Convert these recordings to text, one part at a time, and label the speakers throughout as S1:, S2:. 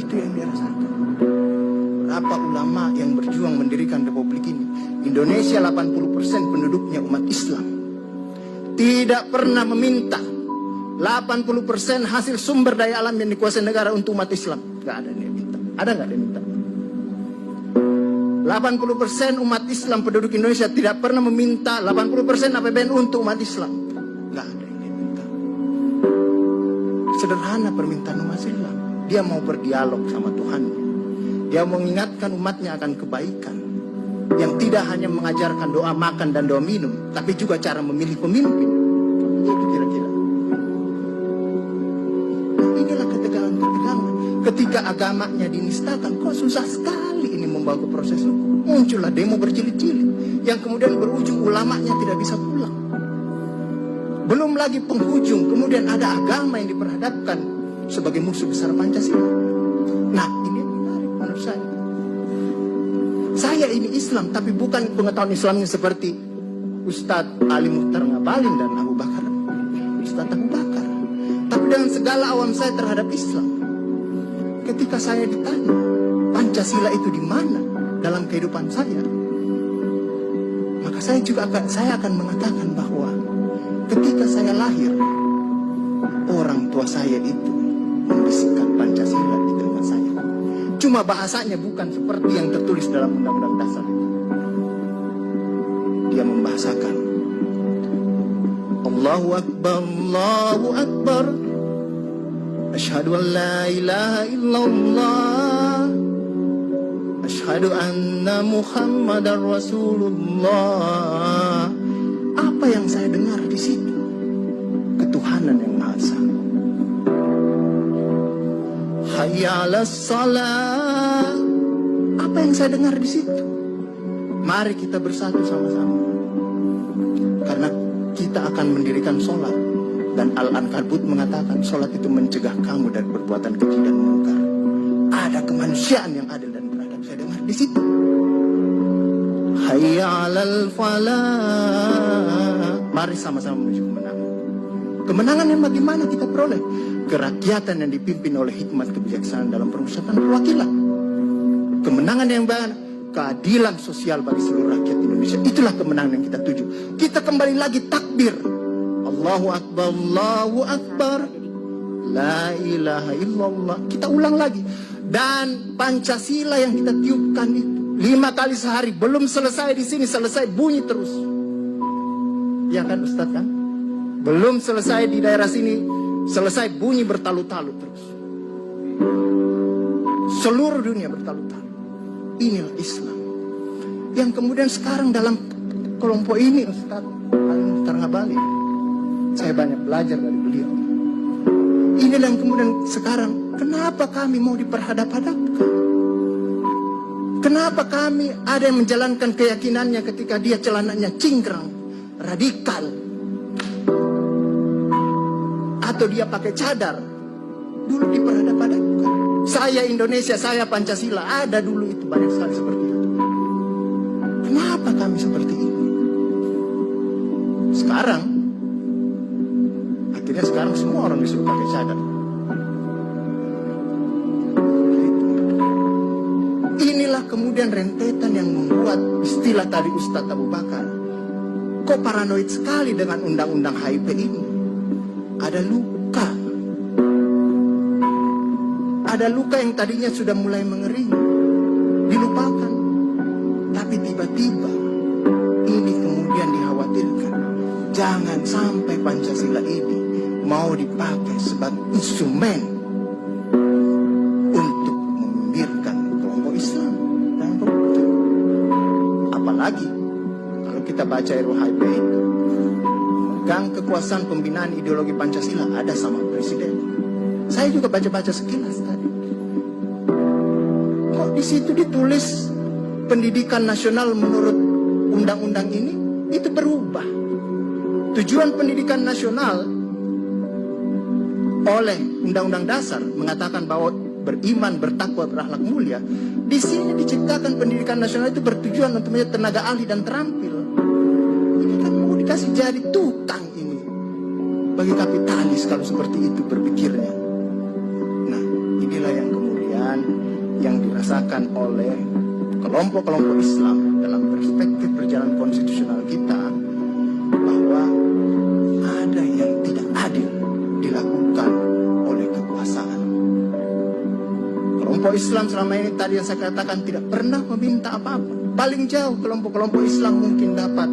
S1: Itu yang dia rasakan. Berapa ulama yang berjuang mendirikan republik ini. Indonesia 80% penduduknya umat Islam. Tidak pernah meminta 80% hasil sumber daya alam yang dikuasai negara untuk umat Islam. Gak ada yang minta. Ada gak yang minta? 80% umat Islam penduduk Indonesia tidak pernah meminta 80% APBN untuk umat Islam. Gak ada yang dia minta. Sederhana permintaan umat Islam. Dia mau berdialog sama Tuhannya. Dia mengingatkan umatnya akan kebaikan. Yang tidak hanya mengajarkan doa makan dan doa minum, tapi juga cara memilih pemimpin. Itu kira-kira. Nah, inilah ketegangan-ketegangan. Ketika agamanya dinistakan, kok susah sekali ini membawa ke proses hukum. Muncullah demo berjilid-jilid, yang kemudian berujung ulamanya tidak bisa pulang. Belum lagi penghujung, kemudian ada agama yang diperhadapkan sebagai musuh besar Pancasila. Nah, ini menarik menurut saya. Saya ini Islam, tapi bukan pengetahuan Islamnya seperti Ustadz Ali Mukhtar Ngabalin dan Abu Bakar, Ustadz Abu Bakar. Tapi dengan segala awam saya terhadap Islam, ketika saya ditanya Pancasila itu di mana dalam kehidupan saya, maka saya akan mengatakan bahwa ketika saya lahir, orang tua saya itu membisikkan Pancasila di telinga saya. Cuma bahasanya bukan seperti yang tertulis dalam Undang-Undang Dasar. Dia membahasakan Allahu Akbar, Allahu Akbar, Asyhadu an la ilaha illallah, Asyhadu anna Muhammadar Rasulullah. Apa yang saya dengar di situ? Ketuhanan yang Maha Esa. Hayya 'alas shalah. Apa yang saya dengar di situ? Mari kita bersatu sama-sama. Karena kita akan mendirikan sholat. Dan Al-Ankabut mengatakan sholat itu mencegah kamu dari perbuatan keji dan mungkar. Ada kemanusiaan yang adil dan beradab. Saya dengar di situ. Hayya 'alal falah. Mari sama-sama menuju kemenangan. Kemenangan yang bagaimana kita peroleh? Kerakyatan yang dipimpin oleh hikmat kebijaksanaan dalam permusyawaratan perwakilan. Kemenangan yang bagaimana? Keadilan sosial bagi seluruh rakyat Indonesia. Itulah kemenangan yang kita tuju. Kita kembali lagi takbir. Allahu Akbar, Allahu Akbar, la ilaha illallah. Kita ulang lagi. Dan Pancasila yang kita tiupkan itu 5 kali sehari. Belum selesai di sini, selesai bunyi terus. Ya kan Ustadz kan? Belum selesai di daerah sini, selesai bunyi bertalu-talu terus. Seluruh dunia bertalu-talu. Inilah Islam. Yang kemudian sekarang dalam kelompok ini Ustadz Ali Mukhtar Ngabalin, saya banyak belajar dari beliau. Inilah yang kemudian sekarang, kenapa kami mau diperhadap-hadapkan? Kenapa kami ada yang menjalankan keyakinannya ketika dia celananya cingkrang, radikal, atau dia pakai cadar, dulu diperhadap-hadapkan. Saya Indonesia, saya Pancasila, ada dulu itu banyak sekali seperti itu. Kenapa kami seperti ini? Sekarang, akhirnya sekarang semua orang disuruh pakai cadar. Inilah kemudian rentetan yang membuat istilah tadi Ustadz Abu Bakar, kok paranoid sekali dengan undang-undang HIP ini. Ada luka. Ada luka yang tadinya sudah mulai mengering, dilupakan. Tapi tiba-tiba ini kemudian dikhawatirkan. Jangan sampai Pancasila ini mau dipakai sebagai instrumen untuk membibirkan kelompok Islam dan kelompok. Apalagi kalau kita baca RUHP itu, megang kekuasaan pembinaan ideologi Pancasila ada sama Presiden. Saya juga baca-baca sekilas tadi. Kok di situ ditulis pendidikan nasional menurut undang-undang ini itu berubah. Tujuan pendidikan nasional oleh Undang-Undang Dasar mengatakan bahwa beriman, bertakwa, berakhlak mulia. Di sini diciptakan pendidikan nasional itu bertujuan untuk menjadi tenaga ahli dan terampil. Ini kan mau dikasih jadi tukang ini bagi kapitalis kalau seperti itu berpikirnya. Nah, inilah yang kemudian digunakan oleh kelompok-kelompok Islam dalam perspektif perjalanan konstitusional kita, bahwa ada yang tidak adil dilakukan oleh kekuasaan. Kelompok Islam selama ini tadi yang saya katakan tidak pernah meminta apa-apa. Paling jauh kelompok-kelompok Islam mungkin dapat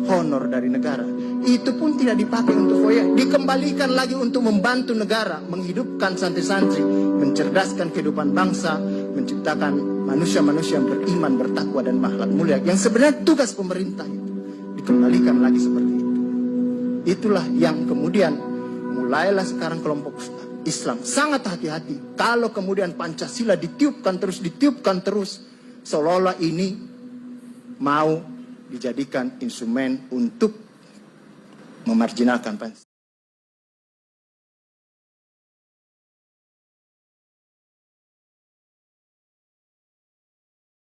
S1: honor dari negara. Itu pun tidak dipakai untuk foya, dikembalikan lagi untuk membantu negara, menghidupkan santri-santri, mencerdaskan kehidupan bangsa, menciptakan manusia-manusia yang beriman, bertakwa dan berakhlak mulia. Yang sebenarnya tugas pemerintah itu dikembalikan lagi seperti itu. Itulah yang kemudian mulailah sekarang kelompok Islam sangat hati-hati kalau kemudian Pancasila ditiupkan terus, seolah-olah ini mau dijadikan instrumen untuk memarginalkan Pancasila.